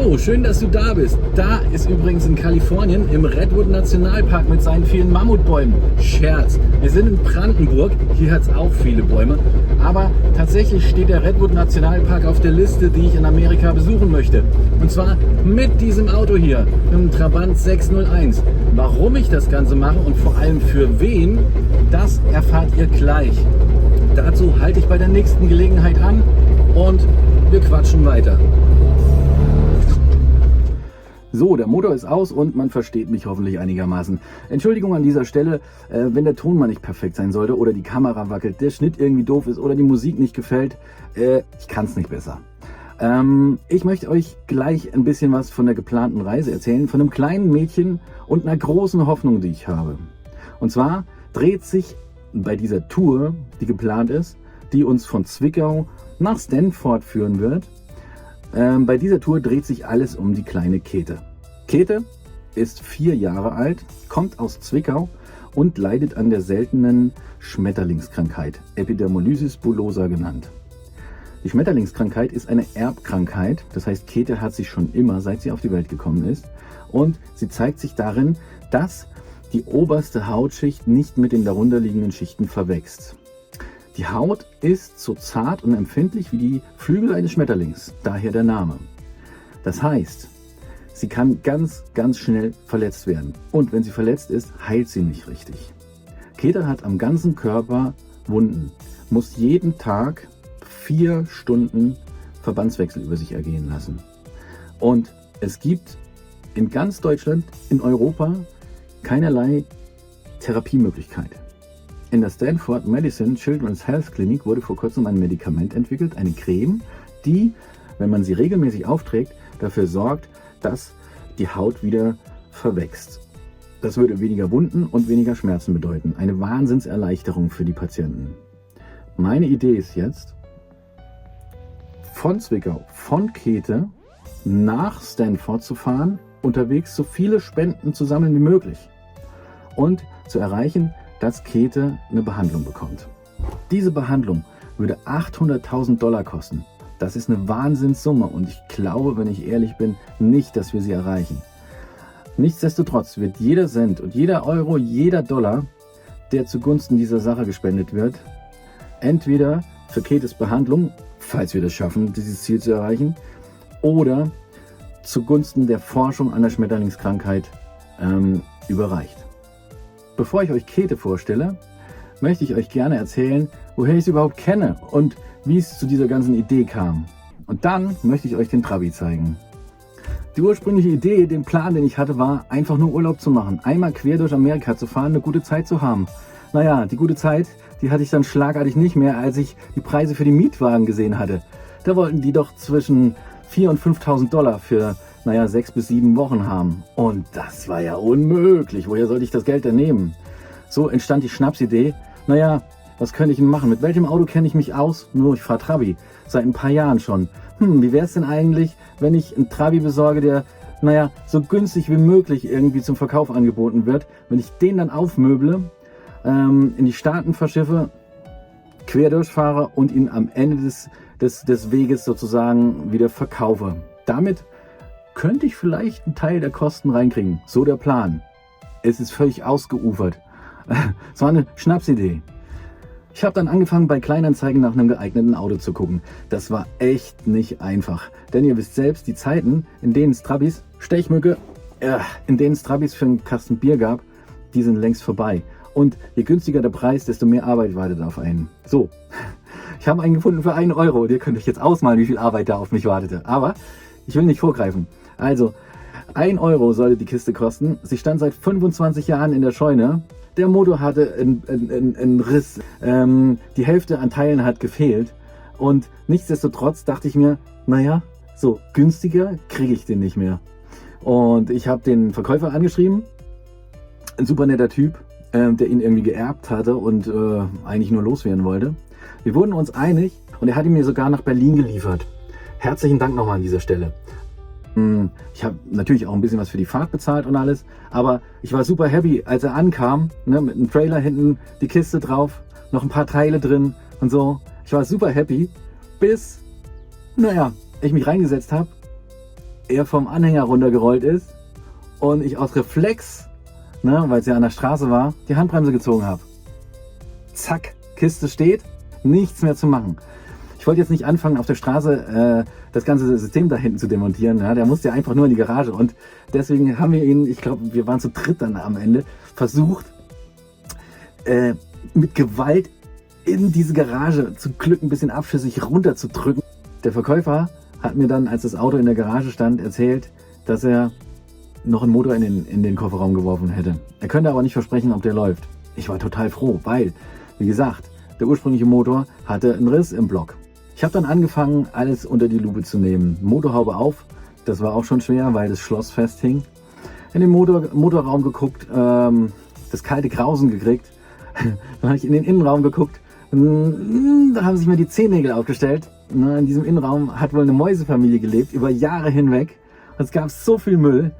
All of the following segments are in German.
Hallo, schön, dass du da bist. Da ist übrigens in Kalifornien im Redwood Nationalpark mit seinen vielen Mammutbäumen. Scherz, wir sind in Brandenburg, hier hat es auch viele Bäume. Aber tatsächlich steht der Redwood Nationalpark auf der Liste, die ich in Amerika besuchen möchte. Und zwar mit diesem Auto hier, einem Trabant 601. Warum ich das Ganze mache und vor allem für wen, das erfahrt ihr gleich. Dazu halte ich bei der nächsten Gelegenheit an und wir quatschen weiter. So, der Motor ist aus und man versteht mich hoffentlich einigermaßen. Entschuldigung an dieser Stelle, wenn der Ton mal nicht perfekt sein sollte oder die Kamera wackelt, der Schnitt irgendwie doof ist oder die Musik nicht gefällt. Ich kann es nicht besser. Ich möchte euch gleich ein bisschen was von der geplanten Reise erzählen, von einem kleinen Mädchen und einer großen Hoffnung, die ich habe. Und zwar dreht sich bei dieser Tour, die geplant ist, die uns von Zwickau nach Stanford führen wird, bei dieser Tour dreht sich alles um die kleine Käthe. Käthe ist 4 Jahre alt, kommt aus Zwickau und leidet an der seltenen Schmetterlingskrankheit, Epidermolysis bullosa genannt. Die Schmetterlingskrankheit ist eine Erbkrankheit, das heißt, Käthe hat sie schon immer, seit sie auf die Welt gekommen ist, und sie zeigt sich darin, dass die oberste Hautschicht nicht mit den darunterliegenden Schichten verwächst. Die Haut ist so zart und empfindlich wie die Flügel eines Schmetterlings, daher der Name. Das heißt, sie kann ganz, ganz schnell verletzt werden. Und wenn sie verletzt ist, heilt sie nicht richtig. Käthe hat am ganzen Körper Wunden, muss jeden Tag 4 Stunden Verbandswechsel über sich ergehen lassen. Und es gibt in ganz Deutschland, in Europa, keinerlei Therapiemöglichkeit. In der Stanford Medicine Children's Health Clinic wurde vor kurzem ein Medikament entwickelt, eine Creme, die, wenn man sie regelmäßig aufträgt, dafür sorgt, dass die Haut wieder verwächst. Das würde weniger Wunden und weniger Schmerzen bedeuten. Eine Wahnsinnserleichterung für die Patienten. Meine Idee ist jetzt, von Zwickau, von Käthe nach Stanford zu fahren, unterwegs so viele Spenden zu sammeln wie möglich und zu erreichen, dass Käthe eine Behandlung bekommt. Diese Behandlung würde $800.000 kosten. Das ist eine Wahnsinnssumme und ich glaube, wenn ich ehrlich bin, nicht, dass wir sie erreichen. Nichtsdestotrotz wird jeder Cent und jeder Euro, jeder Dollar, der zugunsten dieser Sache gespendet wird, entweder für Käthes Behandlung, falls wir das schaffen, dieses Ziel zu erreichen, oder zugunsten der Forschung an der Schmetterlingskrankheit überreicht. Bevor ich euch Käthe vorstelle, möchte ich euch gerne erzählen, woher ich sie überhaupt kenne und wie es zu dieser ganzen Idee kam. Und dann möchte ich euch den Trabi zeigen. Die ursprüngliche Idee, den Plan, den ich hatte, war, einfach nur Urlaub zu machen, einmal quer durch Amerika zu fahren, eine gute Zeit zu haben. Naja, die gute Zeit, die hatte ich dann schlagartig nicht mehr, als ich die Preise für die Mietwagen gesehen hatte. Da wollten die doch zwischen $4.000 und $5.000 für 6 bis 7 Wochen haben. Und das war ja unmöglich. Woher sollte ich das Geld denn nehmen? So entstand die Schnapsidee. Was könnte ich denn machen? Mit welchem Auto kenne ich mich aus? Nur, ich fahre Trabi. Seit ein paar Jahren schon. Wie wäre es denn eigentlich, wenn ich einen Trabi besorge, der, so günstig wie möglich irgendwie zum Verkauf angeboten wird? Wenn ich den dann aufmöble, in die Staaten verschiffe, quer durchfahre und ihn am Ende des Weges sozusagen wieder verkaufe. Damit könnte ich vielleicht einen Teil der Kosten reinkriegen. So der Plan. Es ist völlig ausgeufert. Es war eine Schnapsidee. Ich habe dann angefangen, bei Kleinanzeigen nach einem geeigneten Auto zu gucken. Das war echt nicht einfach. Denn ihr wisst selbst, die Zeiten, in denen es Trabis, Stechmücke, in denen es Trabis für einen Kasten Bier gab, die sind längst vorbei. Und je günstiger der Preis, desto mehr Arbeit wartet auf einen. So, ich habe einen gefunden für 1 Euro. Ihr könnt euch jetzt ausmalen, wie viel Arbeit da auf mich wartete. Aber ich will nicht vorgreifen. Also, 1 Euro sollte die Kiste kosten. Sie stand seit 25 Jahren in der Scheune. Der Motor hatte einen Riss. Die Hälfte an Teilen hat gefehlt. Und nichtsdestotrotz dachte ich mir, so günstiger kriege ich den nicht mehr. Und ich habe den Verkäufer angeschrieben. Ein super netter Typ, der ihn irgendwie geerbt hatte und eigentlich nur loswerden wollte. Wir wurden uns einig und er hat ihn mir sogar nach Berlin geliefert. Herzlichen Dank nochmal an dieser Stelle. Ich habe natürlich auch ein bisschen was für die Fahrt bezahlt und alles, aber ich war super happy, als er ankam, mit einem Trailer hinten, die Kiste drauf, noch ein paar Teile drin und so. Ich war super happy, bis, ich mich reingesetzt habe er vom Anhänger runtergerollt ist und ich aus Reflex, ne, weil es ja an der Straße war, die Handbremse gezogen habe. Zack, Kiste steht, nichts mehr zu machen. Ich wollte jetzt nicht anfangen, auf der Straße das ganze System da hinten zu demontieren. Ja? Der musste ja einfach nur in die Garage. Und deswegen haben wir ihn, ich glaube, wir waren zu dritt dann am Ende, versucht, mit Gewalt in diese Garage zum Glück ein bisschen abschüssig runterzudrücken. Der Verkäufer hat mir dann, als das Auto in der Garage stand, erzählt, dass er noch einen Motor in den Kofferraum geworfen hätte. Er könnte aber nicht versprechen, ob der läuft. Ich war total froh, weil, wie gesagt, der ursprüngliche Motor hatte einen Riss im Block. Ich habe dann angefangen, alles unter die Lupe zu nehmen. Motorhaube auf, das war auch schon schwer, weil das Schloss festhing. In den Motorraum geguckt, das kalte Grausen gekriegt. Dann habe ich in den Innenraum geguckt. Da haben sich mir die Zehennägel aufgestellt. In diesem Innenraum hat wohl eine Mäusefamilie gelebt, über Jahre hinweg. Es gab so viel Müll.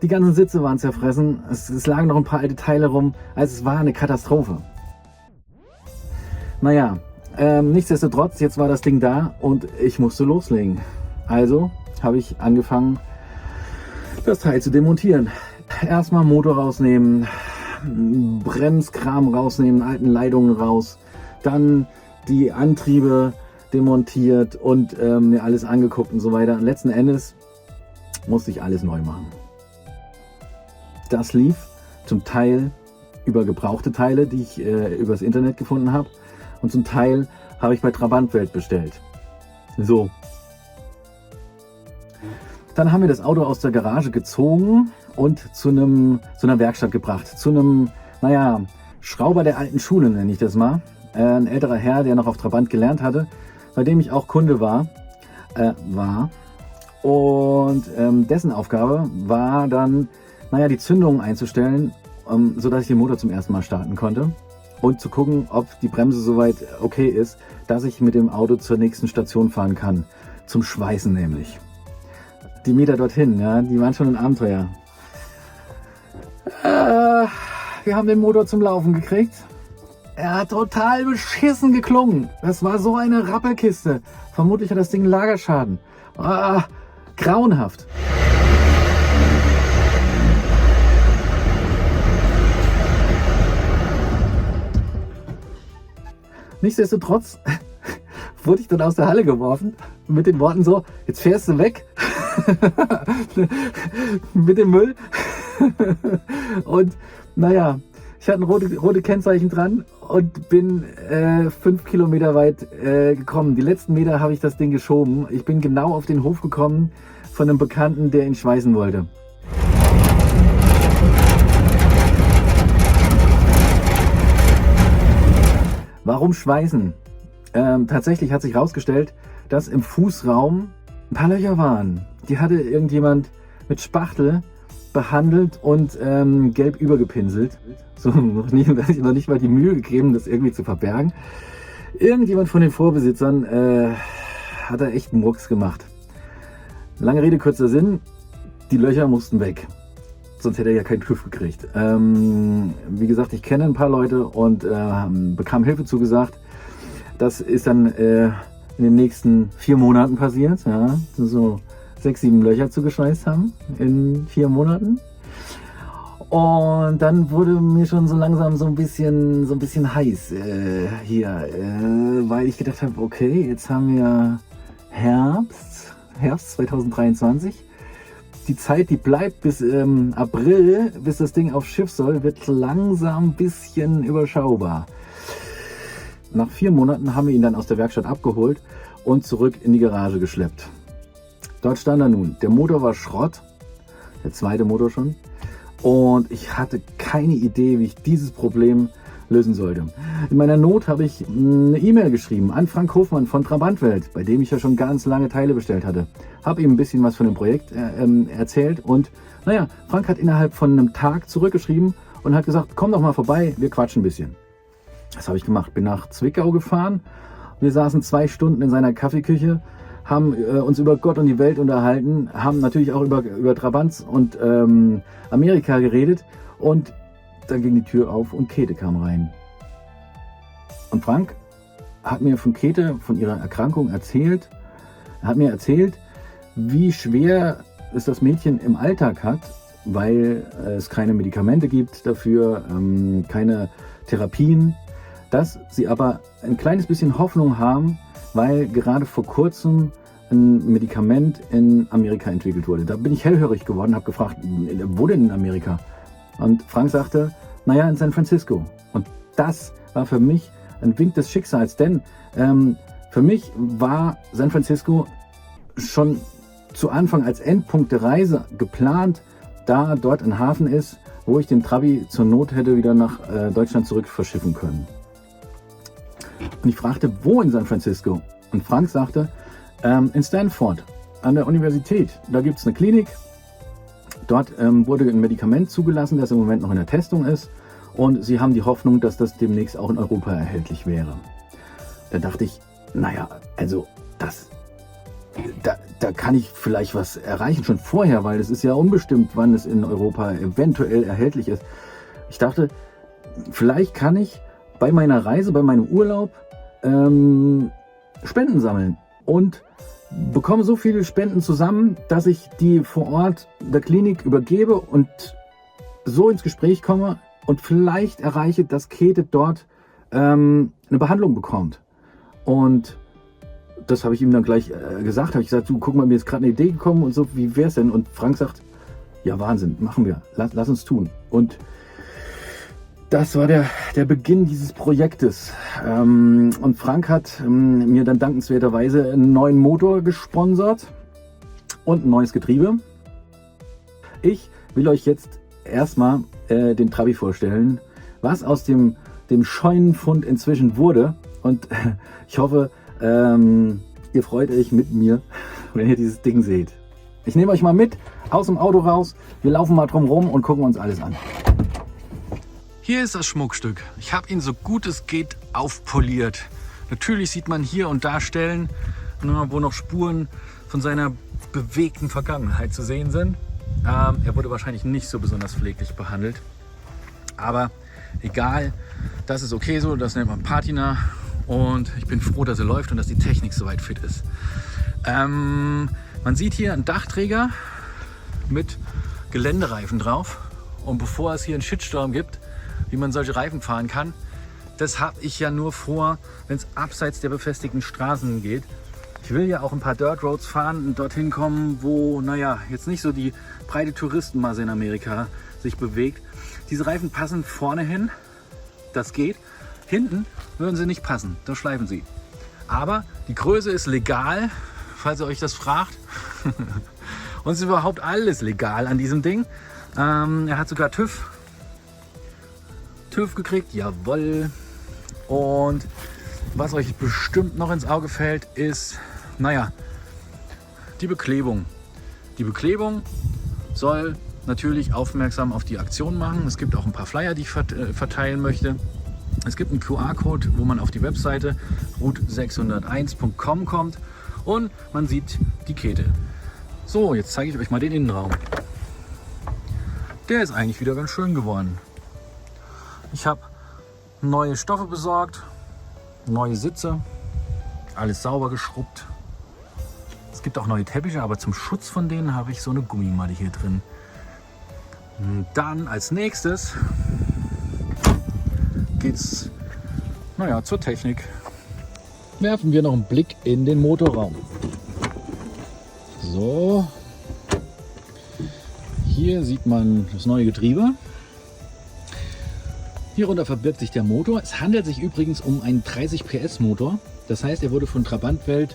Die ganzen Sitze waren zerfressen. Es lagen noch ein paar alte Teile rum. Also es war eine Katastrophe. Naja, nichtsdestotrotz, jetzt war das Ding da und ich musste loslegen. Also habe ich angefangen, das Teil zu demontieren. Erstmal Motor rausnehmen, Bremskram rausnehmen, alten Leitungen raus, dann die Antriebe demontiert und mir alles angeguckt und so weiter. Und letzten Endes musste ich alles neu machen. Das lief zum Teil über gebrauchte Teile, die ich übers Internet gefunden habe, und zum Teil habe ich bei Trabantwelt bestellt. So. Dann haben wir das Auto aus der Garage gezogen und zu einer Werkstatt gebracht. Zu einem, naja, Schrauber der alten Schule, nenne ich das mal. Ein älterer Herr, der noch auf Trabant gelernt hatte, bei dem ich auch Kunde war. Und dessen Aufgabe war dann, naja, die Zündung einzustellen, sodass ich den Motor zum ersten Mal starten konnte. Und zu gucken, ob die Bremse soweit okay ist, dass ich mit dem Auto zur nächsten Station fahren kann. Zum Schweißen nämlich. Die Meter dorthin, ja, die waren schon ein Abenteuer. Wir haben den Motor zum Laufen gekriegt. Er hat total beschissen geklungen. Das war so eine Rappelkiste. Vermutlich hat das Ding Lagerschaden. Grauenhaft. Nichtsdestotrotz wurde ich dann aus der Halle geworfen mit den Worten so, jetzt fährst du weg mit dem Müll. Und naja, ich hatte ein rote Kennzeichen dran und bin 5 Kilometer weit gekommen. Die letzten Meter habe ich das Ding geschoben. Ich bin genau auf den Hof gekommen von einem Bekannten, der ihn schweißen wollte. Warum schweißen? Tatsächlich hat sich herausgestellt, dass im Fußraum ein paar Löcher waren. Die hatte irgendjemand mit Spachtel behandelt und gelb übergepinselt. So, noch nicht mal die Mühe gegeben, das irgendwie zu verbergen. Irgendjemand von den Vorbesitzern hat da echt einen Murks gemacht. Lange Rede, kurzer Sinn, die Löcher mussten weg. Sonst hätte er ja keinen TÜV gekriegt. Wie gesagt, ich kenne ein paar Leute und bekam Hilfe zugesagt. Das ist dann in den nächsten 4 Monaten passiert. Ja, so 6, 7 Löcher zugeschweißt haben in 4 Monaten. Und dann wurde mir schon so langsam so ein bisschen heiß hier, weil ich gedacht habe, okay, jetzt haben wir Herbst 2023. Die Zeit, die bleibt bis April, bis das Ding aufs Schiff soll, wird langsam ein bisschen überschaubar. Nach 4 Monaten haben wir ihn dann aus der Werkstatt abgeholt und zurück in die Garage geschleppt. Dort stand er nun. Der Motor war Schrott, der zweite Motor schon. Und ich hatte keine Idee, wie ich dieses Problem lösen sollte. In meiner Not habe ich eine E-Mail geschrieben an Frank Hofmann von Trabantwelt, bei dem ich ja schon ganz lange Teile bestellt hatte. Habe ihm ein bisschen was von dem Projekt erzählt und naja, Frank hat innerhalb von einem Tag zurückgeschrieben und hat gesagt, komm doch mal vorbei, wir quatschen ein bisschen. Das habe ich gemacht, bin nach Zwickau gefahren. Wir saßen 2 Stunden in seiner Kaffeeküche, haben uns über Gott und die Welt unterhalten, haben natürlich auch über Trabants und Amerika geredet und dann ging die Tür auf und Käthe kam rein. Und Frank hat mir von Käthe, von ihrer Erkrankung erzählt. Er hat mir erzählt, wie schwer es das Mädchen im Alltag hat, weil es keine Medikamente gibt dafür, keine Therapien, dass sie aber ein kleines bisschen Hoffnung haben, weil gerade vor kurzem ein Medikament in Amerika entwickelt wurde. Da bin ich hellhörig geworden, habe gefragt, wo denn in Amerika? Und Frank sagte, naja, in San Francisco. Und das war für mich ein Wink des Schicksals, denn für mich war San Francisco schon zu Anfang als Endpunkt der Reise geplant, da dort ein Hafen ist, wo ich den Trabi zur Not hätte wieder nach Deutschland zurück verschiffen können. Und ich fragte, wo in San Francisco? Und Frank sagte, in Stanford, an der Universität. Da gibt es eine Klinik. Dort wurde ein Medikament zugelassen, das im Moment noch in der Testung ist. Und sie haben die Hoffnung, dass das demnächst auch in Europa erhältlich wäre. Da dachte ich, naja, also da kann ich vielleicht was erreichen, schon vorher, weil es ist ja unbestimmt, wann es in Europa eventuell erhältlich ist. Ich dachte, vielleicht kann ich bei meiner Reise, bei meinem Urlaub Spenden sammeln und bekomme so viele Spenden zusammen, dass ich die vor Ort der Klinik übergebe und so ins Gespräch komme und vielleicht erreiche, dass Käthe dort eine Behandlung bekommt. Und das habe ich ihm dann gleich gesagt. Habe ich gesagt, du, guck mal, mir ist gerade eine Idee gekommen und so, wie wäre es denn? Und Frank sagt, ja Wahnsinn, machen wir, lass uns tun. Und das war der Beginn dieses Projektes. Und Frank hat mir dann dankenswerterweise einen neuen Motor gesponsert und ein neues Getriebe. Ich will euch jetzt erstmal den Trabi vorstellen, was aus dem Scheunenfund inzwischen wurde. Und ich hoffe, ihr freut euch mit mir, wenn ihr dieses Ding seht. Ich nehme euch mal mit aus dem Auto raus. Wir laufen mal drum rum und gucken uns alles an. Hier ist das Schmuckstück. Ich habe ihn so gut es geht aufpoliert. Natürlich sieht man hier und da Stellen, wo noch Spuren von seiner bewegten Vergangenheit zu sehen sind. Er wurde wahrscheinlich nicht so besonders pfleglich behandelt. Aber egal, das ist okay so, das nennt man Patina. Und ich bin froh, dass er läuft und dass die Technik soweit fit ist. Man sieht hier einen Dachträger mit Geländereifen drauf. Und bevor es hier einen Shitstorm gibt, wie man solche Reifen fahren kann, das habe ich ja nur vor, wenn es abseits der befestigten Straßen geht. Ich will ja auch ein paar Dirt Roads fahren und dorthin kommen, wo, naja, jetzt nicht so die breite Touristenmasse in Amerika sich bewegt. Diese Reifen passen vorne hin, das geht. Hinten würden sie nicht passen, da schleifen sie. Aber die Größe ist legal, falls ihr euch das fragt. Und es ist überhaupt alles legal an diesem Ding. Er hat sogar TÜV gekriegt, jawohl. Und was euch bestimmt noch ins Auge fällt, ist, naja, die Beklebung. Die Beklebung soll natürlich aufmerksam auf die Aktion machen. Es gibt auch ein paar Flyer, die ich verteilen möchte. Es gibt einen QR-Code, wo man auf die Webseite route601.com kommt und man sieht die Käthe. So, jetzt zeige ich euch mal den Innenraum. Der ist eigentlich wieder ganz schön geworden. Ich habe neue Stoffe besorgt, neue Sitze, alles sauber geschrubbt. Es gibt auch neue Teppiche, aber zum Schutz von denen habe ich so eine Gummimatte hier drin. Und dann als nächstes geht's, naja, zur Technik. Werfen wir noch einen Blick in den Motorraum. So, hier sieht man das neue Getriebe. Hierunter verbirgt sich der Motor. Es handelt sich übrigens um einen 30 PS Motor. Das heißt, er wurde von Trabantwelt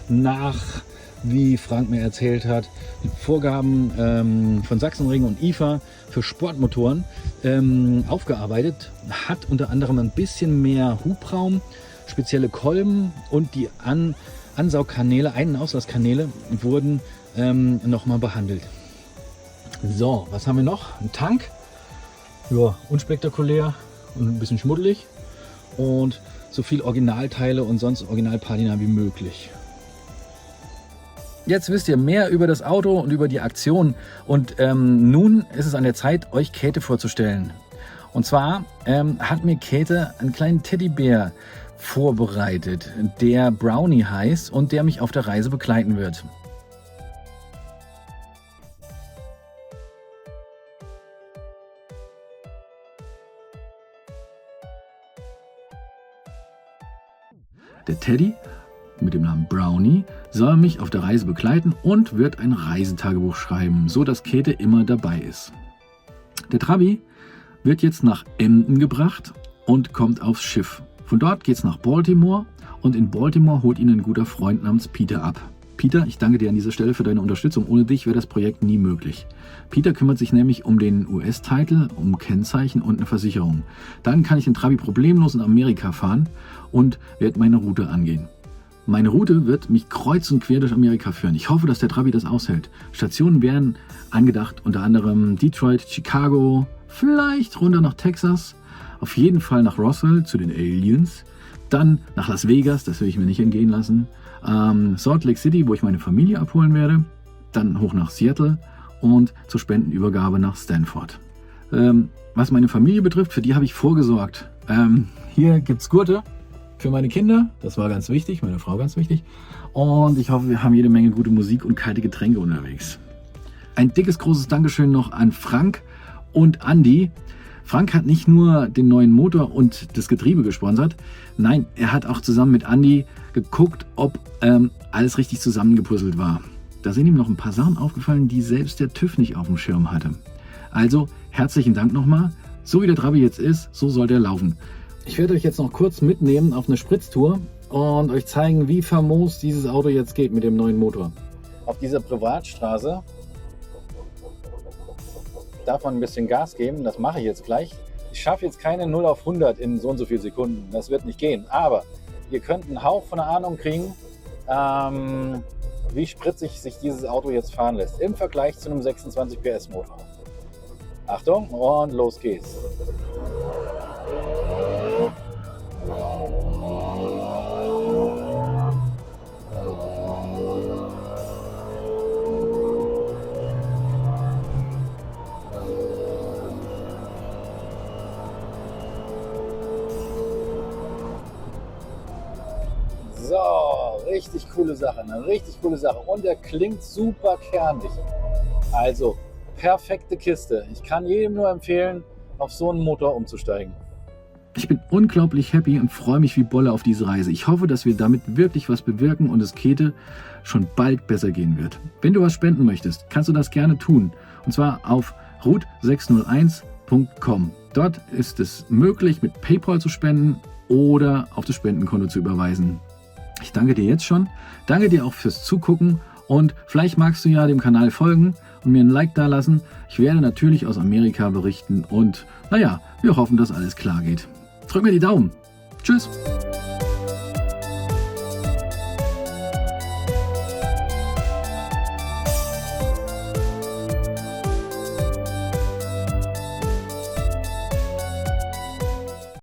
nach, wie Frank mir erzählt hat, die Vorgaben von Sachsenring und IFA für Sportmotoren aufgearbeitet. Hat unter anderem ein bisschen mehr Hubraum, spezielle Kolben und die Ansaugkanäle, Ein- und Auslasskanäle wurden nochmal behandelt. So, was haben wir noch? Ein Tank. Ja, unspektakulär und ein bisschen schmuddelig. Und so viel Originalteile und sonst Originalpatina wie möglich. Jetzt wisst ihr mehr über das Auto und über die Aktion. Und nun ist es an der Zeit, euch Käthe vorzustellen. Und zwar hat mir Käthe einen kleinen Teddybär vorbereitet, der Brownie heißt und der mich auf der Reise begleiten wird. Der Teddy mit dem Namen Brownie soll mich auf der Reise begleiten und wird ein Reisetagebuch schreiben, so dass Käthe immer dabei ist. Der Trabi wird jetzt nach Emden gebracht und kommt aufs Schiff. Von dort geht's nach Baltimore und in Baltimore holt ihn ein guter Freund namens Peter ab. Peter, ich danke dir an dieser Stelle für deine Unterstützung. Ohne dich wäre das Projekt nie möglich. Peter kümmert sich nämlich um den US-Titel, um Kennzeichen und eine Versicherung. Dann kann ich den Trabi problemlos in Amerika fahren und werde meine Route angehen. Meine Route wird mich kreuz und quer durch Amerika führen. Ich hoffe, dass der Trabi das aushält. Stationen werden angedacht, unter anderem Detroit, Chicago, vielleicht runter nach Texas, auf jeden Fall nach Roswell zu den Aliens, dann nach Las Vegas, das will ich mir nicht entgehen lassen, Salt Lake City, wo ich meine Familie abholen werde, dann hoch nach Seattle und zur Spendenübergabe nach Stanford. Was meine Familie betrifft, für die habe ich vorgesorgt. Hier gibt es Gurte für meine Kinder, das war ganz wichtig, meine Frau ganz wichtig. Und ich hoffe, wir haben jede Menge gute Musik und kalte Getränke unterwegs. Ein dickes, großes Dankeschön noch an Frank und Andi. Frank hat nicht nur den neuen Motor und das Getriebe gesponsert, nein, er hat auch zusammen mit Andi geguckt, ob alles richtig zusammengepuzzelt war. Da sind ihm noch ein paar Sachen aufgefallen, die selbst der TÜV nicht auf dem Schirm hatte. Also herzlichen Dank nochmal. So wie der Trabi jetzt ist, so soll der laufen. Ich werde euch jetzt noch kurz mitnehmen auf eine Spritztour und euch zeigen, wie famos dieses Auto jetzt geht mit dem neuen Motor. Auf dieser Privatstraße darf man ein bisschen Gas geben, das mache ich jetzt gleich. Ich schaffe jetzt keine 0 auf 100 in so und so viel Sekunden, das wird nicht gehen. Aber ihr könnt einen Hauch von einer Ahnung kriegen, wie spritzig sich dieses Auto jetzt fahren lässt im Vergleich zu einem 26 PS Motor. Achtung und los geht's. So, richtig coole Sache, eine richtig coole Sache. Und er klingt super kernig. Also, perfekte Kiste. Ich kann jedem nur empfehlen, auf so einen Motor umzusteigen. Ich bin unglaublich happy und freue mich wie Bolle auf diese Reise. Ich hoffe, dass wir damit wirklich was bewirken und es Käthe schon bald besser gehen wird. Wenn du was spenden möchtest, kannst du das gerne tun. Und zwar auf route601.com. Dort ist es möglich, mit PayPal zu spenden oder auf das Spendenkonto zu überweisen. Ich danke dir jetzt schon, danke dir auch fürs Zugucken und vielleicht magst du ja dem Kanal folgen und mir ein Like dalassen. Ich werde natürlich aus Amerika berichten und naja, wir hoffen, dass alles klar geht. Drück mir die Daumen. Tschüss.